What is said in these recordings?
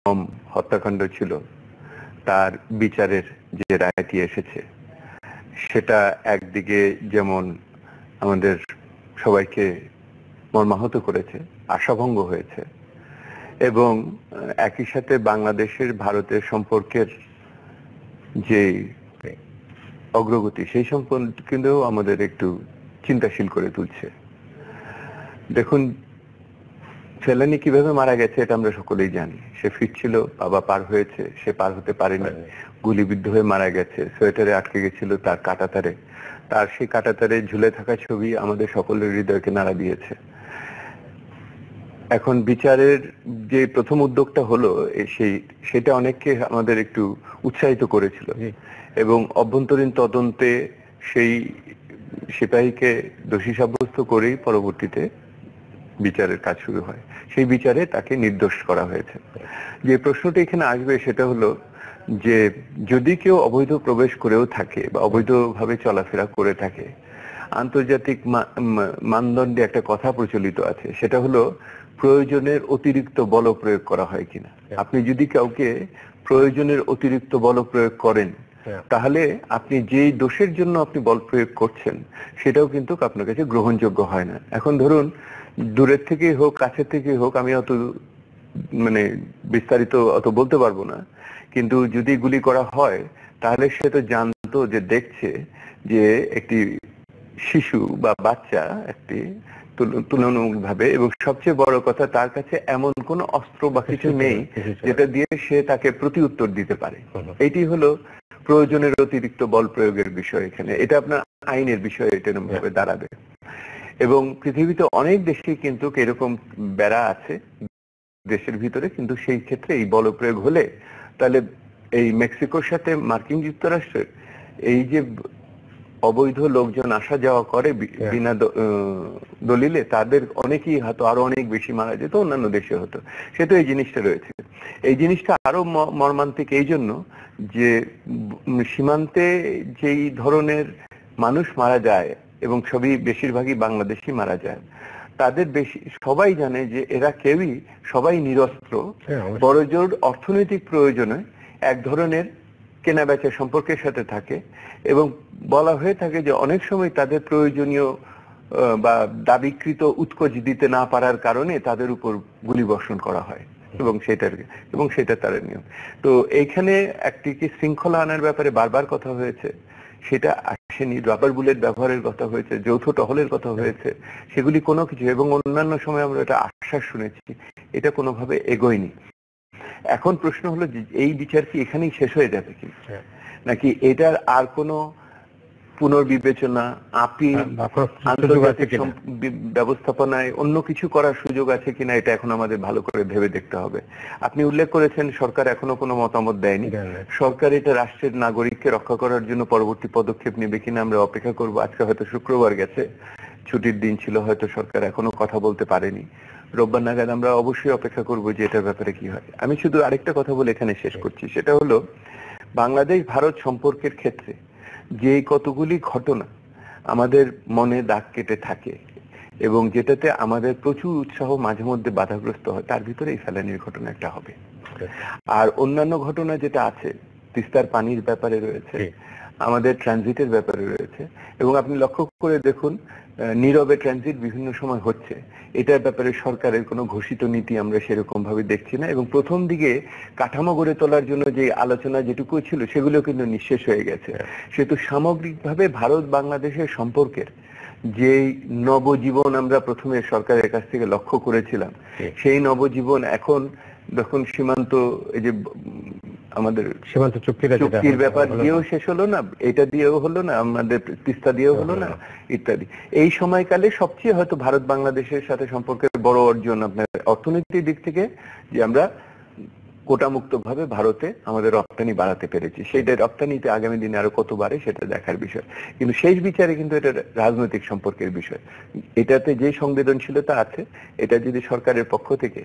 হত্যাকাণ্ড ছিল তার বিচারের যে রায়টি এসেছে সেটা একদিকে যেমন আমাদের সবাইকে মর্মাহত করেছে, আশাভঙ্গ হয়েছে, এবং একই সাথে বাংলাদেশের ভারতের সম্পর্কের যে অগ্রগতি সেই সম্পর্কেও আমাদের একটু চিন্তাশীল করে তুলছে। দেখুন, ফেলানি কিভাবে মারা গেছে এটা আমরা সকলেই জানি। সে ফিরছিল, বাবা পার হয়েছে, সে পার হতে পারেনি, গুলিবিদ্ধ হয়ে মারা গেছে, সোয়েটারে আটকে গেছিল তার কাঁটাতারে। তার সেই কাঁটাতারে ঝুলে থাকা ছবি আমাদের সকলের হৃদয়কে নাড়া দিয়েছে। এখন বিচারের যে প্রথম উদ্যোগটা হলো সেটা অনেককে আমাদের একটু উৎসাহিত করেছিল, এবং অভ্যন্তরীণ তদন্তে সেই সিপাহীকে দোষী সাব্যস্ত করেই পরবর্তীতে বিচারের কাজ শুরু হয়। সেই বিচারে তাকে নির্দোষ করা হয়েছে। যে প্রশ্নটা এখানে আসবে সেটা হলো যে যদি কেউ অবৈধ প্রবেশ করেও থাকে বা অবৈধভাবে চলাফেরা করে থাকে, আন্তর্জাতিক মানদণ্ডে একটা কথা প্রচলিত আছে, সেটা হলো প্রয়োজনের অতিরিক্ত বল প্রয়োগ করা হয় কিনা। আপনি যদি কাউকে প্রয়োজনের অতিরিক্ত বল প্রয়োগ করেন, তাহলে আপনি যেই দোষের জন্য আপনি বল প্রয়োগ করছেন সেটাও কিন্তু আপনার কাছে গ্রহণযোগ্য হয় না। এখন ধরুন, দূরের থেকেই হোক কাছের থেকেই হোক, আমি অত বিস্তারিত অত বলতে পারবো না, কিন্তু যদি গুলি করা হয় তাহলে সে তো জানতো যে দেখছে যে একটি শিশু বা বাচ্চা একটি তুলনামূলকভাবে, এবং সবচেয়ে বড় কথা তার কাছে এমন কোন অস্ত্র বা কিছু নেই যেটা দিয়ে সে তাকে প্রতি উত্তর দিতে পারে। এটি হলো প্রয়োজনের অতিরিক্ত বল প্রয়োগের বিষয়। এখানে এটা আপনার আইনের বিষয়, এটা এরকম ভাবে দাঁড়াবে। এবং পৃথিবীতে অনেক দেশে কিন্তু এরকম বেড়া আছে দেশের ভিতরে, কিন্তু সেই ক্ষেত্রে এই বল প্রয়োগ হলে তাহলে এই মেক্সিকোর সাথে মার্কিন যুক্তরাষ্ট্রের এই যে অবৈধ লোকজন আসা যাওয়া করে বিনা দলিলে, তাদের অনেকেই হয়তো আরো অনেক বেশি মারা যেত, অন্যান্য দেশে হতো। সে তো এই জিনিসটা রয়েছে। এই জিনিসটা আরো মর্মান্তিক এই জন্য যে সীমান্তে যেই ধরনের মানুষ মারা যায়, এবং বেশিরভাগই বাংলাদেশি মারা যায়, তাদের সবাই জানে যে এরা কেউই সবাই নিরস্ত্র, বড়জোর অর্থনৈতিক প্রয়োজনে এক ধরনের কেনা বেচা সম্পর্কের সাথে থাকে, এবং বলা হয়ে থাকে যে অনেক সময় তাদের প্রয়োজনীয় বা দাবিকৃত উৎকোচ দিতে না পারার কারণে তাদের উপর গুলি বর্ষণ করা হয়, এবং সেটা তার নিয়ম। তো এইখানে একটি কি শৃঙ্খলা আনার ব্যাপারে বারবার কথা হয়েছে, সেটা আসেনি। রাবার বুলেট ব্যবহারের কথা হয়েছে, যৌথ টহলের কথা হয়েছে, সেগুলি কোনো কিছু, এবং অন্যান্য সময় আমরা এটা আশ্বাস শুনেছি, এটা কোনোভাবে এগোয়নি। এখন প্রশ্ন হলো যে এই বিচার কি এখানেই শেষ হয়ে যাবে কি, নাকি এটার আর কোনো পুনর্বিবেচনা, আপিল, আন্তর্জাতিক ব্যবস্থাপনায় অন্য কিছু করার সুযোগ আছে কিনা, এটা এখন আমাদের ভালো করে ভেবে দেখতে হবে। আপনি উল্লেখ করেছেন সরকার এখনো কোনো মতামত দেয়নি। সরকার এটা রাষ্ট্রের নাগরিককে রক্ষা করার জন্য পরবর্তী পদক্ষেপ নেবে কিনা আমরা অপেক্ষা করব। আজকে হয়তো শুক্রবার গেছে, ছুটির দিন ছিল, হয়তো সরকার এখনো কথা বলতে পারেনি। রোববার নাগাদ আমরা অবশ্যই অপেক্ষা করব যে এটার ব্যাপারে কি হয়। আমি শুধু আরেকটা কথা বলে এখানে শেষ করছি, সেটা হলো বাংলাদেশ ভারত সম্পর্কের ক্ষেত্রে যে কতগুলি ঘটনা আমাদের মনে দাগ কেটে থাকে, এবং যেটাতে আমাদের প্রচুর উৎসাহ মাঝে মধ্যে বাধাগ্রস্ত হয়, তার ভিতরে এই ফেলানির ঘটনা একটা হবে। আর অন্যান্য ঘটনা যেটা আছে, তিস্তার পানির ব্যাপারে রয়েছে, আমাদের ট্রানজিটের ব্যাপারে রয়েছে, এবং আপনি লক্ষ্য করে দেখুন নীরবে ট্রানজিট বিভিন্ন সময় হচ্ছে। এটার ব্যাপারে সরকারের কোনো ঘোষিত নীতি আমরা সেরকম ভাবে দেখছি না, এবং প্রথম দিকে কাঠামো গড়ে তোলার জন্য যে আলোচনা যেটুকু ছিল সেগুলো কিন্তু নিঃশেষ হয়ে গেছে। সেহেতু সামগ্রিকভাবে ভারত বাংলাদেশের সম্পর্কের যে নবজীবন আমরা প্রথমে সরকারের কাছ থেকে লক্ষ্য করেছিলাম, সেই নবজীবন এখন দেখুন সীমান্ত এই যে আমাদের সীমান্ত চুক্তির ব্যাপার দিয়েও শেষ হলো না, এটা দিয়েও হলো না, আমাদের তিস্তা দিয়েও হলো না, ইত্যাদি। এই সময়কালে সবচেয়ে হয়তো ভারত বাংলাদেশের সাথে সম্পর্কের বড় অর্জন আপনার অর্থনৈতিক দিক থেকে, যে আমরা কোটামুক্ত ভাবে ভারতে আমাদের রপ্তানি বাড়াতে পেরেছি। সেইটা রপ্তানিতে আগামী দিনে আরো কত বাড়ে সেটা দেখার বিষয়, কিন্তু শেষ বিচারে কিন্তু এটা রাজনৈতিক সম্পর্কের বিষয়। এটাতে যে সংবেদনশীলতা আছে, এটা যদি সরকারের পক্ষ থেকে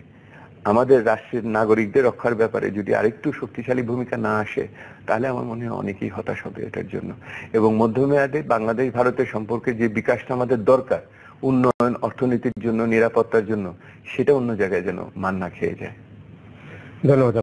আমাদের রাষ্ট্রের নাগরিকদের রক্ষার ব্যাপারে যদি আরেকটু শক্তিশালী ভূমিকা না আসে, তাহলে আমার মনে হয় অনেকেই হতাশ হবে এটার জন্য। এবং মধ্যমেয়াদে বাংলাদেশ ভারতের সম্পর্কে যে বিকাশটা আমাদের দরকার, উন্নয়ন, অর্থনীতির জন্য, নিরাপত্তার জন্য, সেটা অন্য জায়গায় যেন মান না খেয়ে যায়। ধন্যবাদ।